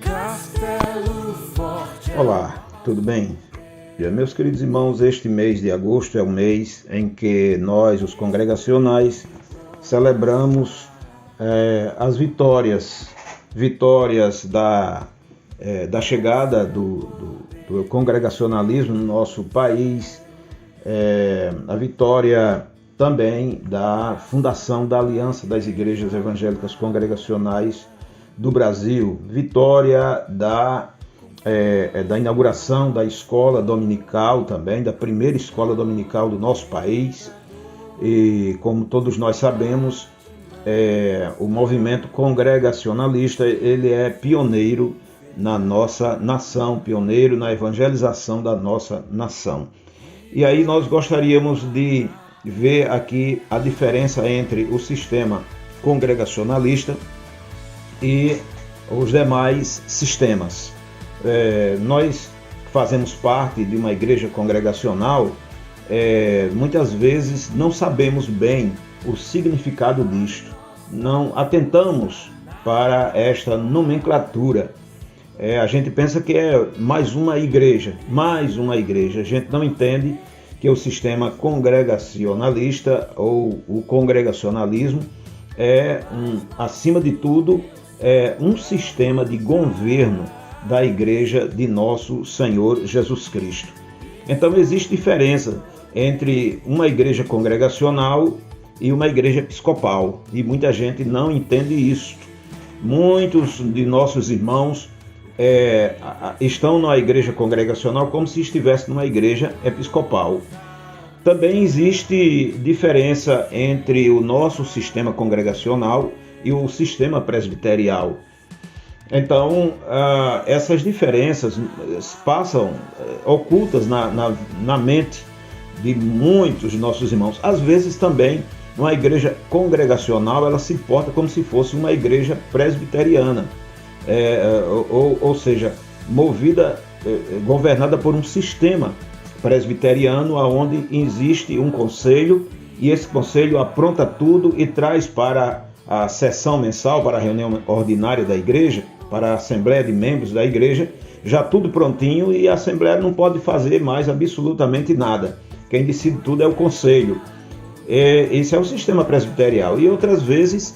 Castelo Forte. Olá, tudo bem? Meus queridos irmãos, este mês de agosto é o mês em que nós, os congregacionais, celebramos as vitórias da chegada do congregacionalismo no nosso país, a vitória também da fundação da Aliança das Igrejas Evangélicas Congregacionais do Brasil, vitória da inauguração da escola dominical também, da primeira escola dominical do nosso país. E como todos nós sabemos, o movimento congregacionalista ele é pioneiro na nossa nação, pioneiro na evangelização da nossa nação. E aí nós gostaríamos de ver aqui a diferença entre o sistema congregacionalista e os demais sistemas. Nós fazemos parte de uma igreja congregacional, muitas vezes não sabemos bem o significado disto, não atentamos para esta nomenclatura. A gente pensa que é mais uma igreja, a gente não entende que o sistema congregacionalista ou o congregacionalismo acima de tudo, um sistema de governo da igreja de nosso Senhor Jesus Cristo. Então existe diferença entre uma igreja congregacional e uma igreja episcopal, e muita gente não entende isso. Muitos de nossos irmãos estão na igreja congregacional como se estivesse numa igreja episcopal. Também existe diferença entre o nosso sistema congregacional e o sistema presbiterial. Então, essas diferenças passam ocultas na mente de muitos de nossos irmãos. Às vezes também, uma igreja congregacional, ela se porta como se fosse uma igreja presbiteriana, ou seja, governada por um sistema presbiteriano, onde existe um conselho, e esse conselho apronta tudo e traz para a sessão mensal, para a reunião ordinária da igreja, para a assembleia de membros da igreja, já tudo prontinho, e a assembleia não pode fazer mais absolutamente nada. Quem decide tudo é o conselho. Esse é o sistema presbiterial. E outras vezes,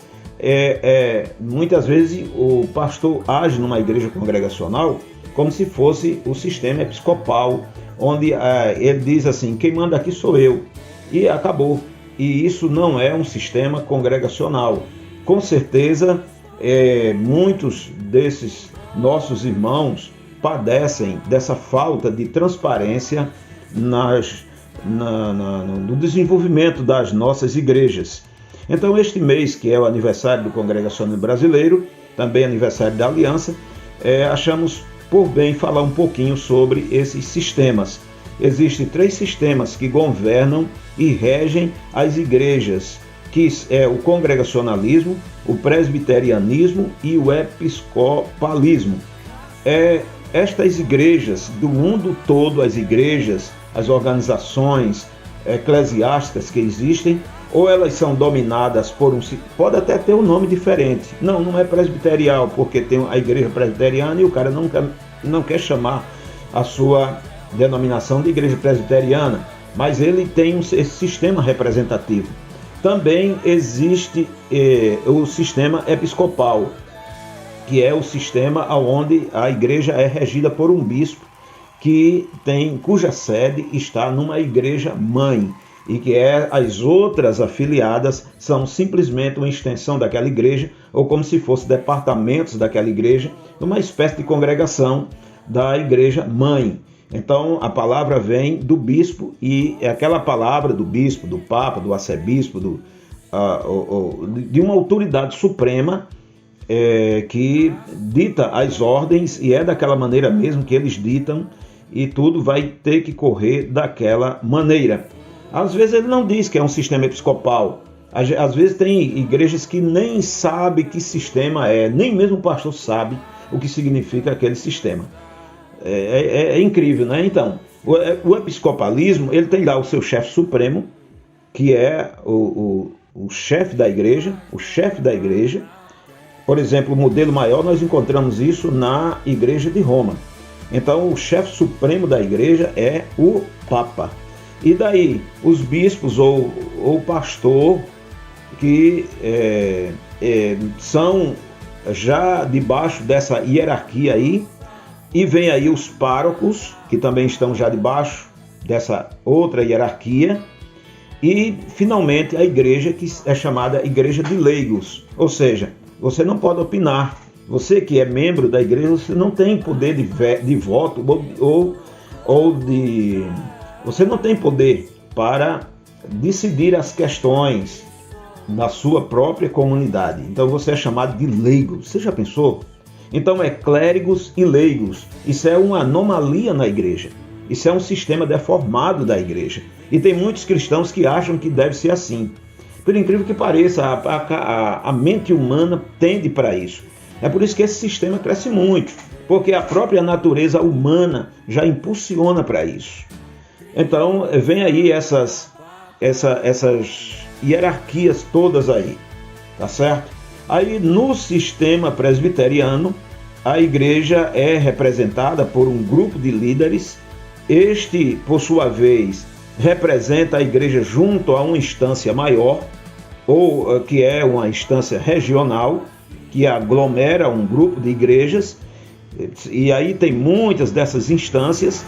muitas vezes, o pastor age numa igreja congregacional como se fosse o sistema episcopal, onde ele diz assim: quem manda aqui sou eu, e acabou. E isso não é um sistema congregacional. Com certeza, muitos desses nossos irmãos padecem dessa falta de transparência no desenvolvimento das nossas igrejas. Então, este mês, que é o aniversário do Congregacionalismo Brasileiro, também aniversário da Aliança, achamos por bem falar um pouquinho sobre esses sistemas. Existem 3 sistemas que governam e regem as igrejas, que é o congregacionalismo, o presbiterianismo e o episcopalismo. Estas igrejas do mundo todo, as igrejas, as organizações eclesiásticas que existem, ou elas são dominadas por pode até ter um nome diferente. Não é presbiterial, porque tem a igreja presbiteriana e o cara não quer chamar a sua denominação de igreja presbiteriana, mas ele tem esse sistema representativo. Também existe o sistema episcopal, que é o sistema onde a igreja é regida por um bispo, cuja sede está numa igreja mãe, e que as outras afiliadas são simplesmente uma extensão daquela igreja, ou como se fossem departamentos daquela igreja, uma espécie de congregação da igreja mãe. Então a palavra vem do bispo, e é aquela palavra do bispo, do papa, do arcebispo, de uma autoridade suprema que dita as ordens, e é daquela maneira mesmo que eles ditam, e tudo vai ter que correr daquela maneira. Às vezes ele não diz que é um sistema episcopal. Às vezes tem igrejas que nem sabe que sistema nem mesmo o pastor sabe o que significa aquele sistema. É incrível, né? Então, o episcopalismo, ele tem lá o seu chefe supremo, que é o chefe da igreja, Por exemplo, o modelo maior, nós encontramos isso na Igreja de Roma. Então, o chefe supremo da igreja é o Papa. E daí, os bispos ou pastor, que são já debaixo dessa hierarquia aí, e vem aí os párocos, que também estão já debaixo dessa outra hierarquia, e finalmente a igreja, que é chamada igreja de leigos, ou seja, você não pode opinar. Você que é membro da igreja, você não tem poder de voto você não tem poder para decidir as questões da sua própria comunidade. Então você é chamado de leigo. Você já pensou? Então é clérigos e leigos. Isso é uma anomalia na igreja. Isso é um sistema deformado da igreja. E tem muitos cristãos que acham que deve ser assim. Por incrível que pareça, a mente humana tende para isso. É por isso que esse sistema cresce muito, porque a própria natureza humana já impulsiona para isso. Então, vem aí essas hierarquias todas aí, tá certo? Aí, no sistema presbiteriano, a igreja é representada por um grupo de líderes. Este, por sua vez, representa a igreja junto a uma instância maior, ou que é uma instância regional, que aglomera um grupo de igrejas, e aí tem muitas dessas instâncias,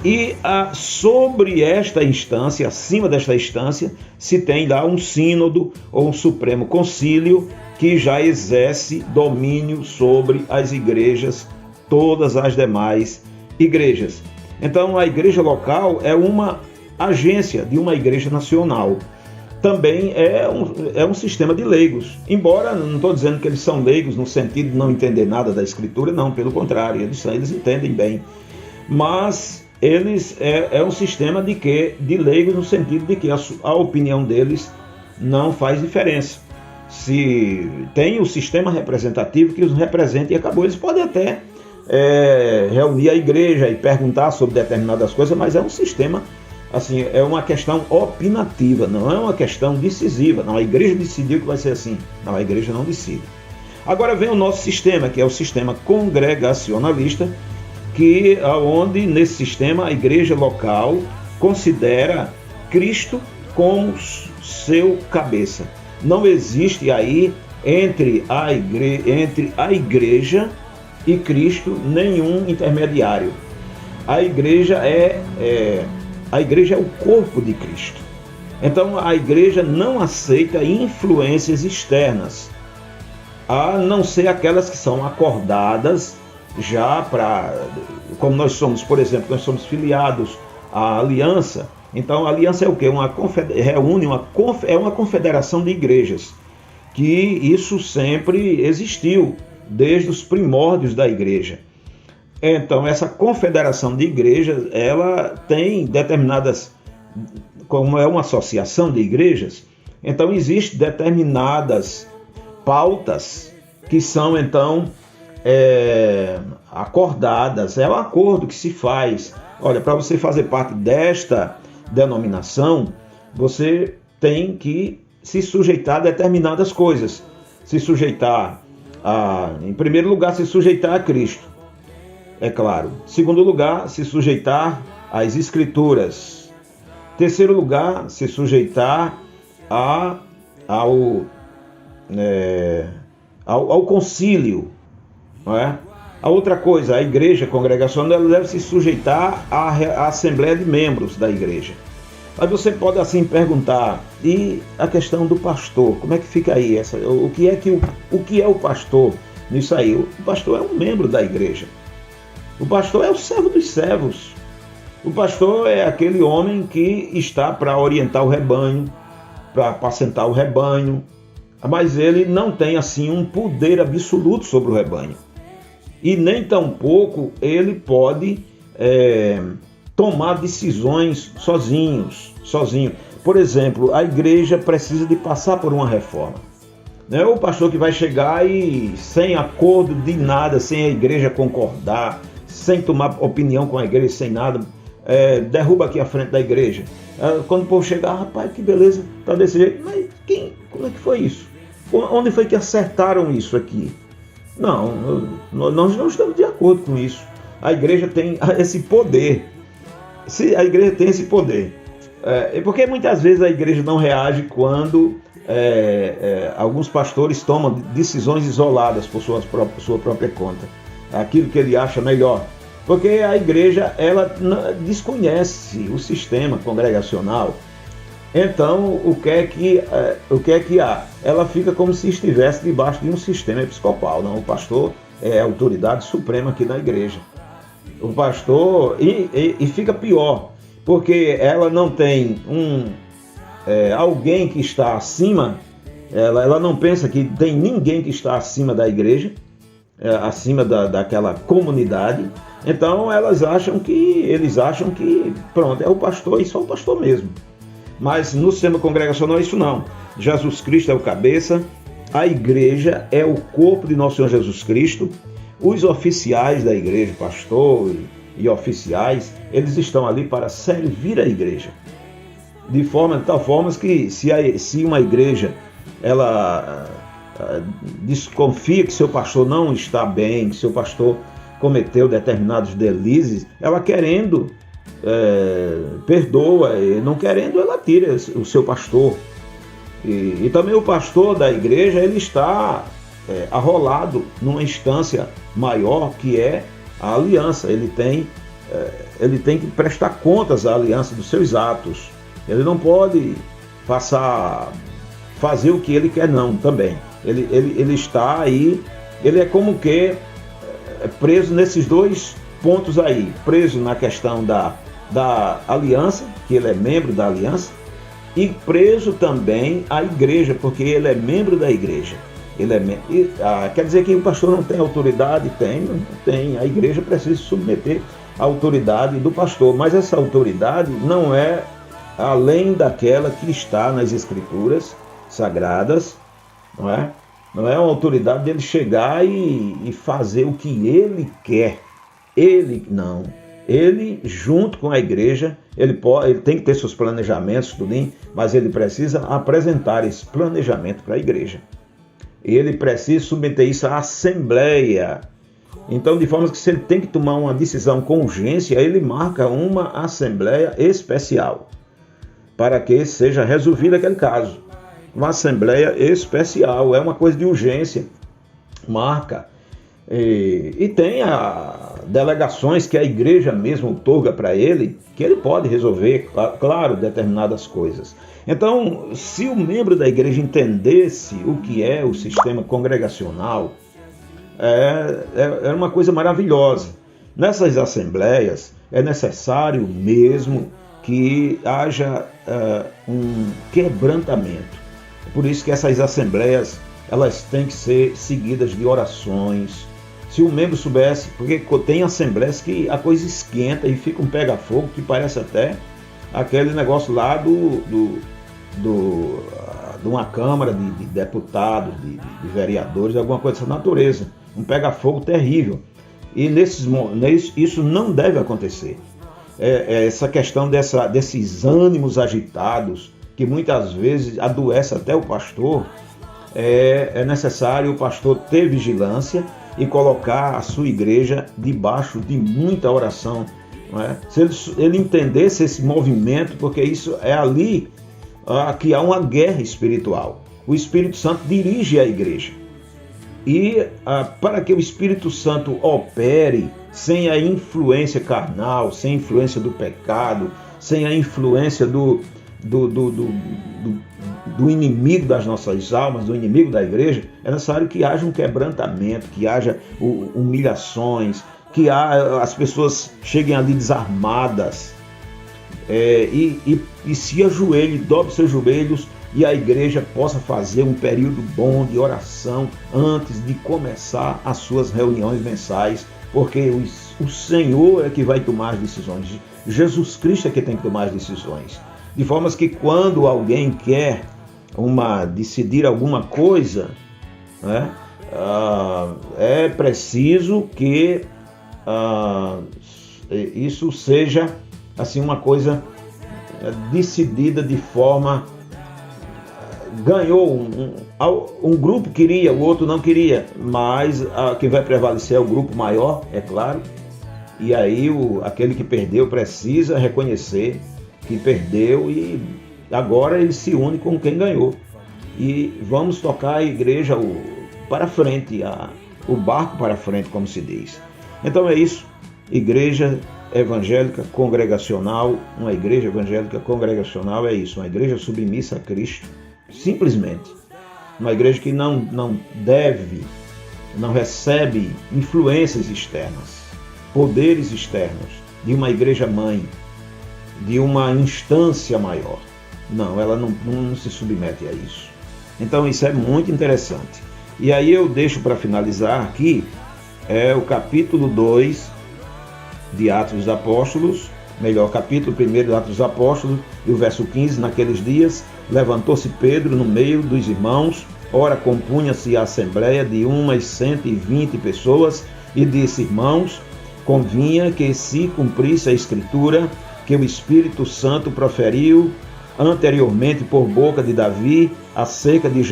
e sobre esta instância, acima desta instância, se tem lá um sínodo ou um supremo concílio que já exerce domínio sobre as igrejas, todas as demais igrejas. Então a igreja local é uma agência de uma igreja nacional. Também é um sistema de leigos, embora não estou dizendo que eles são leigos no sentido de não entender nada da escritura, não, pelo contrário, eles entendem bem, mas eles é um sistema de leigos no sentido de que a opinião deles não faz diferença. Se tem o sistema representativo que os representa e acabou, eles podem até reunir a igreja e perguntar sobre determinadas coisas, mas é um sistema. Assim, é uma questão opinativa, não é uma questão decisiva. Não, a igreja decidiu que vai ser assim. Não, a igreja não decide. Agora vem o nosso sistema, que é o sistema congregacionalista, onde nesse sistema a igreja local considera Cristo como seu cabeça. Não existe aí entre a igreja e Cristo nenhum intermediário. A igreja é o corpo de Cristo. Então a igreja não aceita influências externas, a não ser aquelas que são acordadas já como nós somos, por exemplo, nós somos filiados à aliança. Então a aliança é o quê? É uma confederação de igrejas, que isso sempre existiu, desde os primórdios da igreja. Então, essa confederação de igrejas, ela tem determinadas, como é uma associação de igrejas, então existem determinadas pautas que são, então, acordadas. É um acordo que se faz. Olha, para você fazer parte desta denominação, você tem que se sujeitar a determinadas coisas. Em primeiro lugar, se sujeitar a Cristo. É claro. Segundo lugar, se sujeitar às Escrituras. Terceiro lugar, se sujeitar ao concílio. Não é? A outra coisa, a igreja congregacional, ela deve se sujeitar à assembleia de membros da igreja. Mas você pode assim perguntar, e a questão do pastor, como é que fica aí? O que é o pastor nisso aí? O pastor é um membro da igreja. O pastor é o servo dos servos. O pastor é aquele homem que está para orientar o rebanho, para apacentar o rebanho, mas ele não tem assim um poder absoluto sobre o rebanho. E nem tampouco ele pode tomar decisões sozinho. Por exemplo, a igreja precisa de passar por uma reforma. Não é o pastor que vai chegar e, sem acordo de nada, sem a igreja concordar, sem tomar opinião com a igreja, sem nada, derruba aqui a frente da igreja. Quando o povo chegar, rapaz, que beleza, tá desse jeito. Mas como é que foi isso? Onde foi que acertaram isso aqui? Não, nós não estamos de acordo com isso. A igreja tem esse poder. A igreja tem esse poder. Porque muitas vezes a igreja não reage quando alguns pastores tomam decisões isoladas por sua própria conta. Aquilo que ele acha melhor. Porque a igreja, ela desconhece o sistema congregacional. Então, o que é que há? Ela fica como se estivesse debaixo de um sistema episcopal. Não, o pastor é a autoridade suprema aqui na igreja. O pastor, e fica pior, porque ela não tem alguém que está acima, ela não pensa que tem ninguém que está acima da igreja, acima daquela comunidade. Então eles acham que pronto, é o pastor e só o pastor mesmo. Mas no sistema congregacional isso não. Jesus Cristo é o cabeça, a igreja é o corpo de nosso Senhor Jesus Cristo. Os oficiais da igreja, pastor e oficiais, eles estão ali para servir a igreja. De tal forma que se uma igreja ela desconfia que seu pastor não está bem, que seu pastor cometeu determinados deslizes, ela querendo perdoa, e não querendo ela tira o seu pastor. E também o pastor da igreja, ele está arrolado numa instância maior, que é a aliança. Ele tem que prestar contas à aliança dos seus atos. Ele não pode fazer o que ele quer, não, também. Ele está aí, ele é como que preso nesses dois pontos aí, preso na questão da aliança, que ele é membro da aliança, e preso também à igreja, porque ele é membro da igreja. Quer dizer que o pastor não tem autoridade? Não tem. A igreja precisa se submeter à autoridade do pastor, mas essa autoridade não é além daquela que está nas escrituras sagradas, não é? Não é uma autoridade dele chegar e fazer o que ele quer. Ele, junto com a igreja, ele tem que ter seus planejamentos, tudo, mas ele precisa apresentar esse planejamento para a igreja. Ele precisa submeter isso à assembleia. Então, de forma que se ele tem que tomar uma decisão com urgência, ele marca uma assembleia especial para que seja resolvido aquele caso. Uma assembleia especial, é uma coisa de urgência. Marca. E tem delegações que a igreja mesmo outorga para ele, que ele pode resolver, claro, determinadas coisas. Então, se o membro da igreja entendesse o que é o sistema congregacional, é uma coisa maravilhosa. Nessas assembleias é necessário mesmo que haja um quebrantamento. Por isso que essas assembleias, elas têm que ser seguidas de orações. Se o membro soubesse, porque tem assembleias que a coisa esquenta e fica um pega-fogo, que parece até aquele negócio lá de uma Câmara de deputados, de vereadores, alguma coisa dessa natureza. Um pega-fogo terrível. E isso não deve acontecer. Essa questão desses ânimos agitados, que muitas vezes adoece até o pastor, é necessário o pastor ter vigilância e colocar a sua igreja debaixo de muita oração. Não é? Se ele entendesse esse movimento, porque isso é ali que há uma guerra espiritual. O Espírito Santo dirige a igreja. E para que o Espírito Santo opere sem a influência carnal, sem a influência do pecado, sem a influência do inimigo das nossas almas, do inimigo da igreja, é necessário que haja um quebrantamento, que haja humilhações, que as pessoas cheguem ali desarmadas e se ajoelhem, dobre seus joelhos e a igreja possa fazer um período bom de oração antes de começar as suas reuniões mensais, porque o Senhor é que vai tomar as decisões. Jesus Cristo é que tem que tomar as decisões. De forma que quando alguém quer decidir alguma coisa, né, é preciso que isso seja assim uma coisa decidida de forma ganhou, um grupo queria, o outro não queria, mas quem vai prevalecer é o grupo maior, é claro. E aí aquele que perdeu precisa reconhecer que perdeu e agora ele se une com quem ganhou. E vamos tocar a igreja para frente, o barco para frente, como se diz. Então é isso, igreja evangélica congregacional, uma igreja evangélica congregacional é isso, uma igreja submissa a Cristo, simplesmente. Uma igreja que não recebe influências externas, poderes externos, de uma igreja mãe, de uma instância maior. Não, ela não se submete a isso. Então isso é muito interessante. E aí eu deixo para finalizar aqui, o capítulo 2 de Atos dos Apóstolos, capítulo 1 de Atos dos Apóstolos, e o verso 15, naqueles dias, levantou-se Pedro no meio dos irmãos, ora compunha-se a assembleia de umas 120 pessoas, e disse: irmãos, convinha que se cumprisse a Escritura, que o Espírito Santo proferiu anteriormente por boca de Davi, acerca de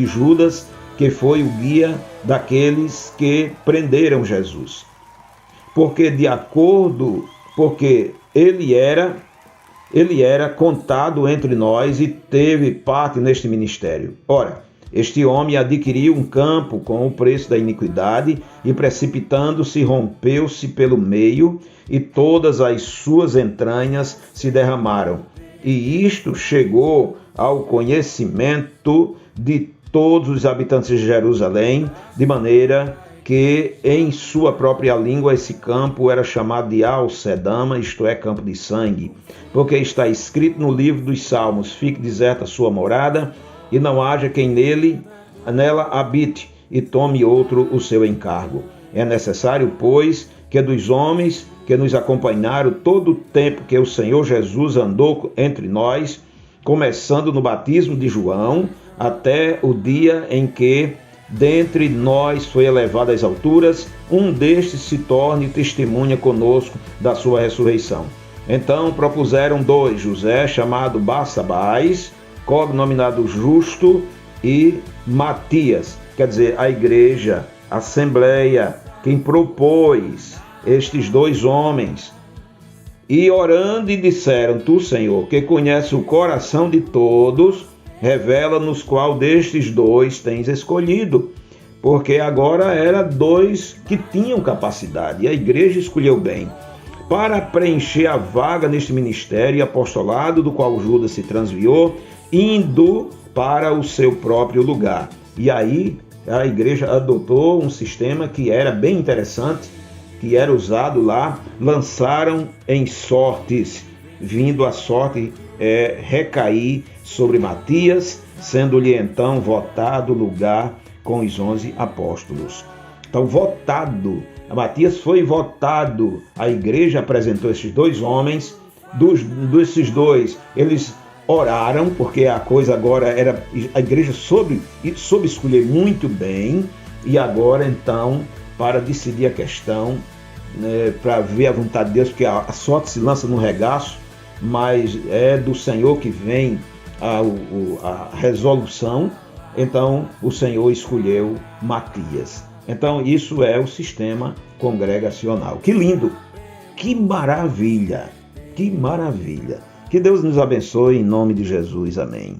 Judas, que foi o guia daqueles que prenderam Jesus. Porque ele era contado entre nós e teve parte neste ministério. Ora, este homem adquiriu um campo com o preço da iniquidade e, precipitando-se, rompeu-se pelo meio e todas as suas entranhas se derramaram. E isto chegou ao conhecimento de todos os habitantes de Jerusalém, de maneira que em sua própria língua esse campo era chamado de Alcedama, isto é, campo de sangue, porque está escrito no livro dos Salmos: fique deserta a sua morada, e não haja quem nela habite, e tome outro o seu encargo. É necessário, pois, que dos homens que nos acompanharam todo o tempo que o Senhor Jesus andou entre nós, começando no batismo de João, até o dia em que dentre nós foi elevado às alturas, um destes se torne testemunha conosco da sua ressurreição. Então propuseram 2, José, chamado Barsabás, cognominado Justo, e Matias, quer dizer, a igreja, a assembleia, quem propôs estes 2 homens. E orando e disseram: tu, Senhor, que conhece o coração de todos, revela-nos qual destes 2 tens escolhido, porque agora eram 2 que tinham capacidade, e a igreja escolheu bem, para preencher a vaga neste ministério e apostolado do qual Judas se transviou, indo para o seu próprio lugar. E aí a igreja adotou um sistema que era bem interessante, que era usado lá, lançaram em sortes, vindo a sorte recair sobre Matias, sendo-lhe então votado lugar com os 11 apóstolos. Então, votado, Matias foi votado, a igreja apresentou esses 2 homens, desses 2, eles oraram, porque a coisa agora era, a igreja soube escolher muito bem, e agora então, para decidir a questão, para ver a vontade de Deus, porque a sorte se lança no regaço, mas é do Senhor que vem a resolução. Então o Senhor escolheu Matias. Então isso é o sistema congregacional. Que lindo, que maravilha, que maravilha. Que Deus nos abençoe em nome de Jesus, amém.